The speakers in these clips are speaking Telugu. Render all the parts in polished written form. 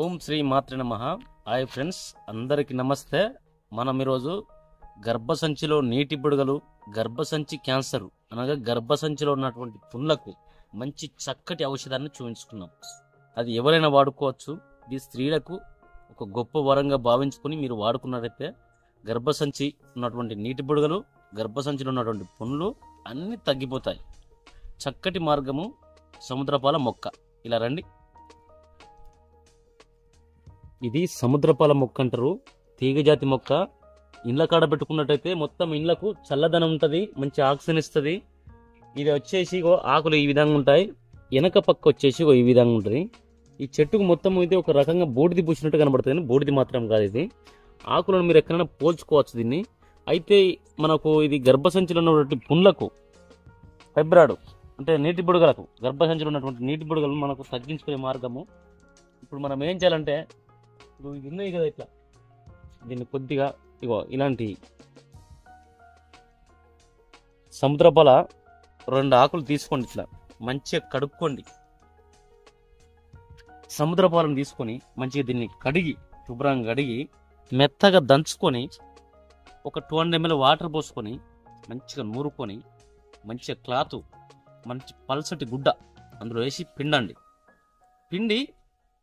ఓం శ్రీ మాత్రే నమః. హాయ్ ఫ్రెండ్స్, అందరికి నమస్తే. మనం ఈరోజు గర్భసంచిలో నీటి బుడగలు, గర్భసంచి క్యాన్సర్ అనగా గర్భసంచిలో ఉన్నటువంటి పుండ్లకు మంచి చక్కటి ఔషధాన్ని చూపించుకున్నాం. అది ఎవరైనా వాడుకోవచ్చు. ఇది స్త్రీలకు ఒక గొప్ప వరంగా భావించుకొని మీరు వాడుకున్నట్లయితే గర్భసంచి ఉన్నటువంటి నీటి బుడగలు, గర్భసంచిలో ఉన్నటువంటి పుండ్లు అన్నీ తగ్గిపోతాయి. చక్కటి మార్గము సముద్రపాల మొక్క. ఇలా రండి. ఇది సముద్రపాల మొక్క అంటారు. తీగజాతి మొక్క. ఇండ్ల కాడ పెట్టుకున్నట్టయితే మొత్తం ఇండ్లకు చల్లదనం ఉంటుంది, మంచి ఆక్సిజన్ ఇస్తుంది. ఇది వచ్చేసి ఆకులు ఈ విధంగా ఉంటాయి, వెనక పక్క వచ్చేసి ఈ విధంగా ఉంటుంది. ఈ చెట్టుకు మొత్తం ఇది ఒక రకంగా బూడిది పూసినట్టు కనబడుతుంది, బూడిది మాత్రం కాదు. ఇది ఆకులను మీరు ఎక్కడైనా పోల్చుకోవచ్చు దీన్ని. అయితే మనకు ఇది గర్భసంచిలో ఉన్నటువంటి పుండ్లకు, ఫైబ్రాయిడ్ అంటే నీటి బుడగలకు, గర్భసంచిలో ఉన్నటువంటి నీటి బుడగలు మనకు తగ్గించుకునే మార్గము. ఇప్పుడు మనం ఏం చేయాలంటే, ఇప్పుడు ఇది ఉన్నాయి కదా, ఇట్లా దీన్ని కొద్దిగా ఇలాంటి సముద్రపాల 2 ఆకులు తీసుకోండి. ఇట్లా మంచిగా కడుక్కోండి. సముద్రపాలను తీసుకొని మంచిగా దీన్ని కడిగి, శుభ్రంగా కడిగి మెత్తగా దంచుకొని ఒక 200 ml వాటర్ పోసుకొని మంచిగా నూరుకొని మంచిగా క్లాత్, మంచి పల్సటి గుడ్డ అందులో వేసి పిండండి. పిండి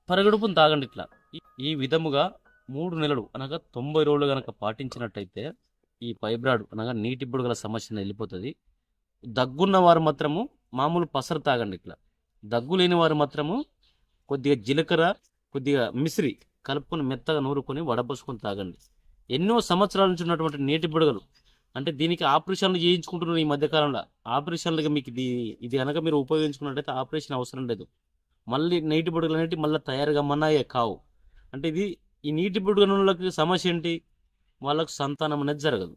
పరగడుపును తాగండి. ఇట్లా ఈ విధముగా 3 నెలలు అనగా 90 రోజులు కనుక పాటించినట్టయితే ఈ ఫైబ్రాయిడ్ అనగా నీటి బుడగల సమస్య వెళ్ళిపోతుంది. దగ్గున్న వారు మాత్రము మామూలు పసరు తాగండి. ఇట్లా దగ్గు లేని వారు మాత్రము కొద్దిగా జీలకర్ర, కొద్దిగా మిశ్రి కలుపుకొని మెత్తగా నూరుకొని వడపోసుకొని తాగండి. ఎన్నో సంవత్సరాల నుంచి ఉన్నటువంటి నీటి బుడగలు, అంటే దీనికి ఆపరేషన్లు చేయించుకుంటున్నారు ఈ మధ్యకాలంలో. ఆపరేషన్లుగా మీకు ఇది కనుక మీరు ఉపయోగించుకున్నట్టయితే ఆపరేషన్ అవసరం లేదు. మళ్ళీ నీటి బుడగలు అనేవి మళ్ళీ తయారుగా మన్నాయే కావు. అంటే ఈ నీటి బుడగలకి సమస్య ఏంటి? వాళ్ళకు సంతానం అనేది జరగదు.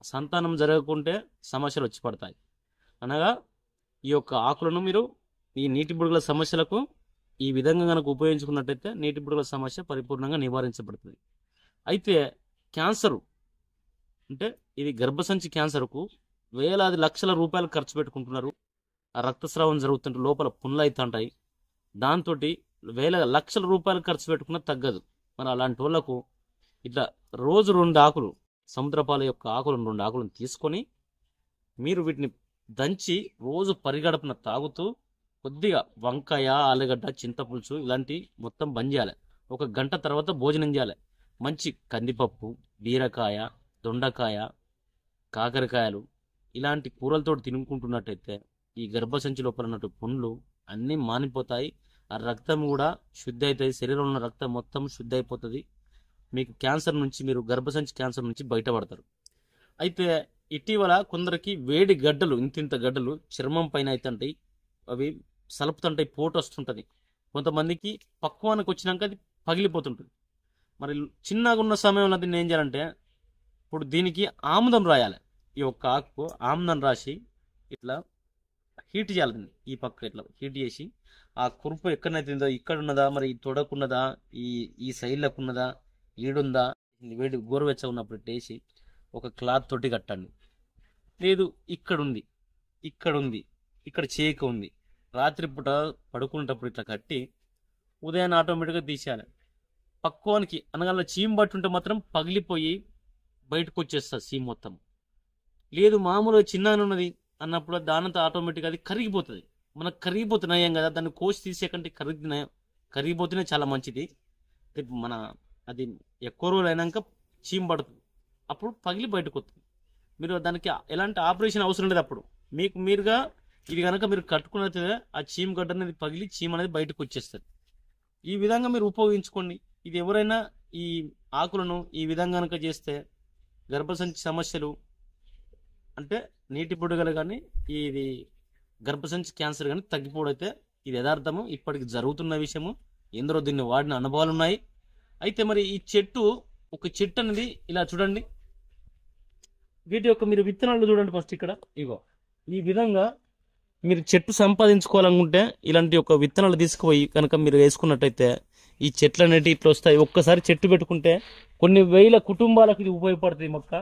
సంతానం జరగకుంటే సమస్యలు వచ్చి పడతాయి. అనగా ఈ యొక్క ఆకులను మీరు ఈ నీటి బుడగల సమస్యలకు ఈ విధంగా కనుక ఉపయోగించుకున్నట్టయితే నీటి బుడగల సమస్య పరిపూర్ణంగా నివారించబడుతుంది. అయితే క్యాన్సరు అంటే ఇది గర్భసంచి క్యాన్సర్కు వేలాది లక్షల రూపాయలు ఖర్చు పెట్టుకుంటున్నారు. ఆ రక్తస్రావం జరుగుతుంటే లోపల పుండ్లు అవుతుంటాయి. దాంతో వేల లక్షల రూపాయలు ఖర్చు పెట్టుకున్నా తగ్గదు. మరి అలాంటి వాళ్ళకు ఇట్లా రోజు 2 ఆకులు, సముద్రపాల యొక్క ఆకులను 2 ఆకులను తీసుకొని మీరు వీటిని దంచి రోజు పరిగడపన తాగుతూ కొద్దిగా వంకాయ, ఆలుగడ్డ, చింతపులుసు ఇలాంటి మొత్తం బంద్ చేయాలి. 1 గంట తర్వాత భోజనం చేయాలి. మంచి కందిపప్పు, బీరకాయ, దొండకాయ, కాకరకాయలు ఇలాంటి కూరలతో తినుకుంటున్నట్టయితే ఈ గర్భసంచి లోపల ఉన్నట్టు పుండ్లు అన్నీ మానిపోతాయి. ఆ రక్తం కూడా శుద్ధి అవుతుంది. శరీరంలో ఉన్న రక్తం మొత్తం శుద్ధి అయిపోతుంది. మీకు క్యాన్సర్ నుంచి, మీరు గర్భసంచి క్యాన్సర్ నుంచి బయటపడతారు. అయితే ఇటీవల కొందరికి వేడి గడ్డలు, ఇంతింత గడ్డలు చర్మం పైన అవుతుంటాయి. అవి సలుపుతుంటాయి, పోటు వస్తుంటుంది. కొంతమందికి పక్వానికి వచ్చినాక అది పగిలిపోతుంటుంది. మరి చిన్నగా ఉన్న సమయంలో దీన్ని ఏం చేయాలంటే, ఇప్పుడు దీనికి ఆముదం రాయాలి. ఈ ఒక్క ఆకు ఆముదం రాసి ఇట్లా హీట్ చేయాలి. ఈ పక్క ఇట్లా హీట్ చేసి ఆ కురుపు ఎక్కడైతే ఉందో, ఇక్కడ ఉన్నదా, మరి తొడకున్నదా, ఈ సైడ్లకు ఉన్నదా, ఈడుందా, వేడి గోరువెచ్చ ఉన్నప్పుడు వేసి ఒక క్లాత్ తోటి కట్టండి. లేదు ఇక్కడ ఉంది, ఇక్కడ చేక ఉంది, రాత్రిపూట పడుకునేటప్పుడు ఇట్లా కట్టి ఉదయాన్నే ఆటోమేటిక్గా తీసేయాలి. పక్వానికి అనగా చీమ పట్టుంటే మాత్రం పగిలిపోయి బయటకు వచ్చేస్తుంది చీమ మొత్తం. లేదు మామూలుగా చిన్నగా ఉన్నది అన్నప్పుడు దానంతా ఆటోమేటిక్గా అది కరిగిపోతుంది. మనకు కరిగిపోతున్నాయం కదా, దాన్ని కోసి తీసేకంటే కరిగిపోతేనే చాలా మంచిది. మన అది ఎక్కువ రోజులు అయినాక చీమ పడుతుంది, అప్పుడు పగిలి బయటకు వస్తుంది. మీరు దానికి ఎలాంటి ఆపరేషన్ అవసరం లేదు. అప్పుడు మీరుగా ఇది కనుక మీరు కట్టుకున్నట్లయితే ఆ చీమ గడ్డ అనేది పగిలి చీమ అనేది బయటకు వచ్చేస్తుంది. ఈ విధంగా మీరు ఉపయోగించుకోండి. ఇది ఎవరైనా ఈ ఆకులను ఈ విధంగా కనుక చేస్తే గర్భసంచి సమస్యలు అంటే నీటి బుడగలు కానీ, ఇది గర్భసంచి క్యాన్సర్ కానీ తగ్గిపోవడైతే ఇది యథార్థము, ఇప్పటికి జరుగుతున్న విషయము. ఎందరో దీన్ని వాడిన అనుభవాలు ఉన్నాయి. అయితే మరి ఈ ఒక చెట్టు అనేది ఇలా చూడండి. వీటి యొక్క మీరు విత్తనాలు చూడండి. ఫస్ట్ ఇక్కడ ఈ విధంగా మీరు చెట్టు సంపాదించుకోవాలనుకుంటే ఇలాంటి ఒక విత్తనాలు తీసుకుపోయి కనుక మీరు వేసుకున్నట్టయితే ఈ చెట్లు అనేవి ఇట్లా వస్తాయి. ఒక్కసారి చెట్టు పెట్టుకుంటే కొన్ని వేల కుటుంబాలకు ఇది ఉపయోగపడుతుంది మొక్క.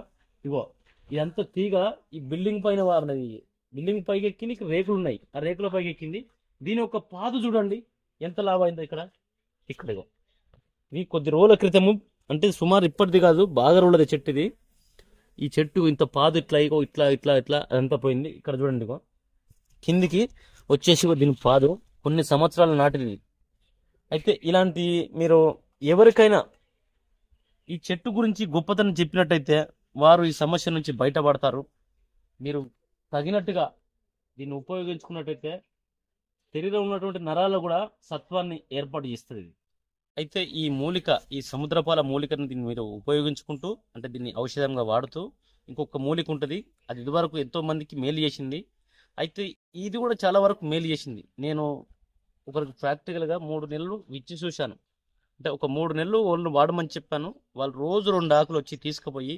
ఇదంతా తీగ ఈ బిల్డింగ్ పైన వారినది. బిల్డింగ్ పైకి ఎక్కింది, ఇక్కడ రేకులు ఉన్నాయి, ఆ రేకుల పైకి ఎక్కింది. దీని ఒక పాదు చూడండి ఎంత లాభ అయిందో. ఇక్కడ ఇది కొద్ది రోజుల క్రితము, అంటే సుమారు ఇప్పటిది కాదు, బాగా రోజులది చెట్టు ఇది. ఈ చెట్టు ఇంత పాదు ఇట్లా ఇగో ఇట్లా ఇట్లా ఇట్లా అంతా పోయింది. ఇక్కడ చూడండి ఇగో కిందికి వచ్చేసి దీని పాదు కొన్ని సంవత్సరాల నాటిది. అయితే ఇలాంటి మీరు ఎవరికైనా ఈ చెట్టు గురించి గొప్పతనం చెప్పినట్టయితే వారు ఈ సమస్య నుంచి బయటపడతారు. మీరు తగినట్టుగా దీన్ని ఉపయోగించుకున్నట్టయితే శరీరం ఉన్నటువంటి నరాల్లో కూడా సత్వాన్ని ఏర్పాటు చేస్తుంది ఇది. అయితే ఈ మూలిక, ఈ సముద్రపాల మూలికను దీన్ని మీరు ఉపయోగించుకుంటూ, అంటే దీన్ని ఔషధంగా వాడుతూ, ఇంకొక మూలిక ఉంటుంది, అది ఇదివరకు ఎంతో మందికి మేలు చేసింది. అయితే ఇది కూడా చాలా వరకు మేలు చేసింది. నేను ఒకరికి ప్రాక్టికల్గా 3 నెలలు ఇచ్చి చూశాను. అంటే ఒక 3 నెలలు వాళ్ళు వాడమని చెప్పాను. వాళ్ళు రోజు 2 ఆకులు వచ్చి తీసుకుపోయి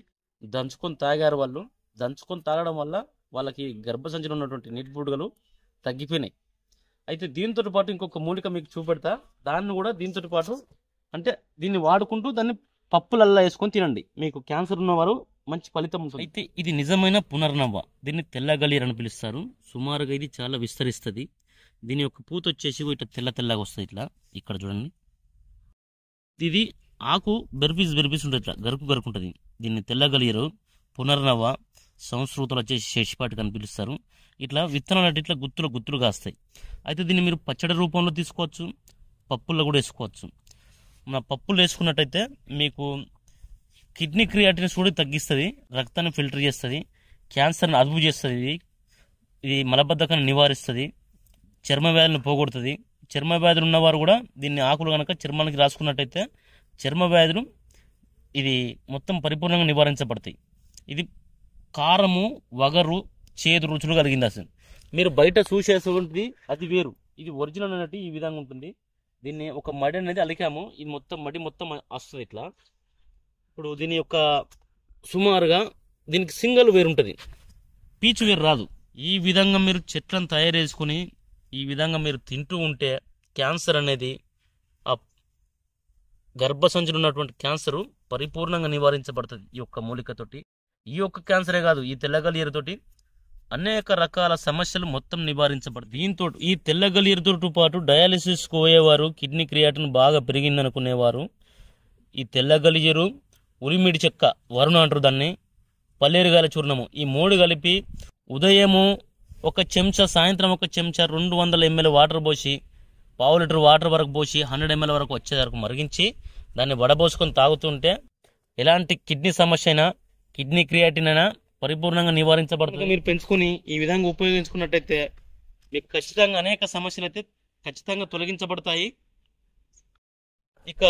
దంచుకొని తాగారు. వాళ్ళు దంచుకొని తాగడం వల్ల వాళ్ళకి గర్భసంచిలో ఉన్నటువంటి నీటిబుడుగలు తగ్గిపోయినాయి. అయితే దీంతో పాటు ఇంకొక మూలిక మీకు చూపెడతా, దాన్ని కూడా దీంతో పాటు, అంటే దీన్ని వాడుకుంటూ దాన్ని పప్పులల్లా వేసుకొని తినండి. మీకు క్యాన్సర్ ఉన్నవారు మంచి ఫలితం ఉంటుంది. అయితే ఇది నిజమైన పునర్నవ్వ. దీన్ని తెల్లగలీర్ అని పిలుస్తారు. సుమారుగా ఇది చాలా విస్తరిస్తుంది. దీని యొక్క పూత వచ్చేసి ఇట్లా తెల్ల తెల్లగా వస్తుంది. ఇట్లా ఇక్కడ చూడండి, ఇది ఆకు బెర్బీస్ ఉంటుంది, ఇట్లా గరుకు గరుకు ఉంటుంది. దీన్ని తెల్లగలీరు, పునర్నవ్వ, సంస్కృతులు వచ్చేసి శేషిపాటికి అని పిలుస్తారు. ఇట్లా విత్తనాలు అంటే ఇట్లా గుత్తులు గుత్తులు కాస్తాయి. అయితే దీన్ని మీరు పచ్చడి రూపంలో తీసుకోవచ్చు, పప్పుల్లో కూడా వేసుకోవచ్చు. మన పప్పులు వేసుకున్నట్టయితే మీకు కిడ్నీ క్రియాటిన్స్ కూడా తగ్గిస్తుంది, రక్తాన్ని ఫిల్టర్ చేస్తుంది, క్యాన్సర్ని అదుపు చేస్తుంది, ఇది మలబద్ధకాన్ని నివారిస్తుంది, చర్మ వ్యాధులను పోగొడుతుంది. చర్మ వ్యాధులు ఉన్నవారు కూడా దీన్ని ఆకులు కనుక చర్మానికి రాసుకున్నట్టయితే చర్మ వ్యాధులు ఇది మొత్తం పరిపూర్ణంగా నివారించబడతాయి. ఇది కారము, వగరు, చేదు రుచులు కలిగింది. అసలు మీరు బయట చూసేటువంటిది అది వేరు, ఇది ఒరిజినల్ అన్నట్టు ఈ విధంగా ఉంటుంది. దీన్ని ఒక మడి అనేది అలికాము, ఇది మొత్తం మడి మొత్తం వస్తుంది ఇట్లా. ఇప్పుడు దీని యొక్క సుమారుగా దీనికి సింగల్ వేరు ఉంటుంది, పీచు వేరు రాదు. ఈ విధంగా మీరు చెట్లను తయారు చేసుకుని ఈ విధంగా మీరు తింటూ ఉంటే క్యాన్సర్ అనేది, ఆ గర్భసంచిలో ఉన్నటువంటి క్యాన్సర్ పరిపూర్ణంగా నివారించబడుతుంది ఈ యొక్క మూలికతోటి. ఈ యొక్క క్యాన్సరే కాదు, ఈ తెల్లగలీరుతోటి అనేక రకాల సమస్యలు మొత్తం నివారించబడతాయి. దీంతో ఈ తెల్లగలీరుతో పాటు డయాలిసిస్కి పోయేవారు, కిడ్నీ క్రియాటిన్ బాగా పెరిగిందనుకునేవారు ఈ తెల్లగలీరు, ఉరిమిడి చెక్క, వరుణ అంటారు దాన్ని, పల్లేరుగాయల చూర్ణము, ఈ 3 కలిపి ఉదయము 1 చెంచా, సాయంత్రం 1 చెంచా, 200 ml వాటర్ పోసి, ½ లీటర్ వాటర్ వరకు పోసి 100 ml వరకు వచ్చే వరకు మరిగించి దాన్ని వడబోసుకొని తాగుతుంటే ఎలాంటి కిడ్నీ సమస్య అయినా, కిడ్నీ క్రియాటిన్ అయినా పరిపూర్ణంగా నివారించబడుతుంది. మీరు పెంచుకొని ఈ విధంగా ఉపయోగించుకున్నట్టయితే మీకు ఖచ్చితంగా అనేక సమస్యలు అయితే ఖచ్చితంగా తొలగించబడతాయి. ఇక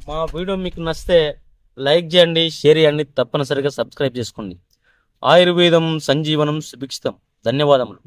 మా వీడియో మీకు నచ్చితే లైక్ చేయండి, షేర్ చేయండి, తప్పనిసరిగా సబ్స్క్రైబ్ చేసుకోండి. ఆయుర్వేదం సంజీవనం సుభిక్షితం. ధన్యవాదములు.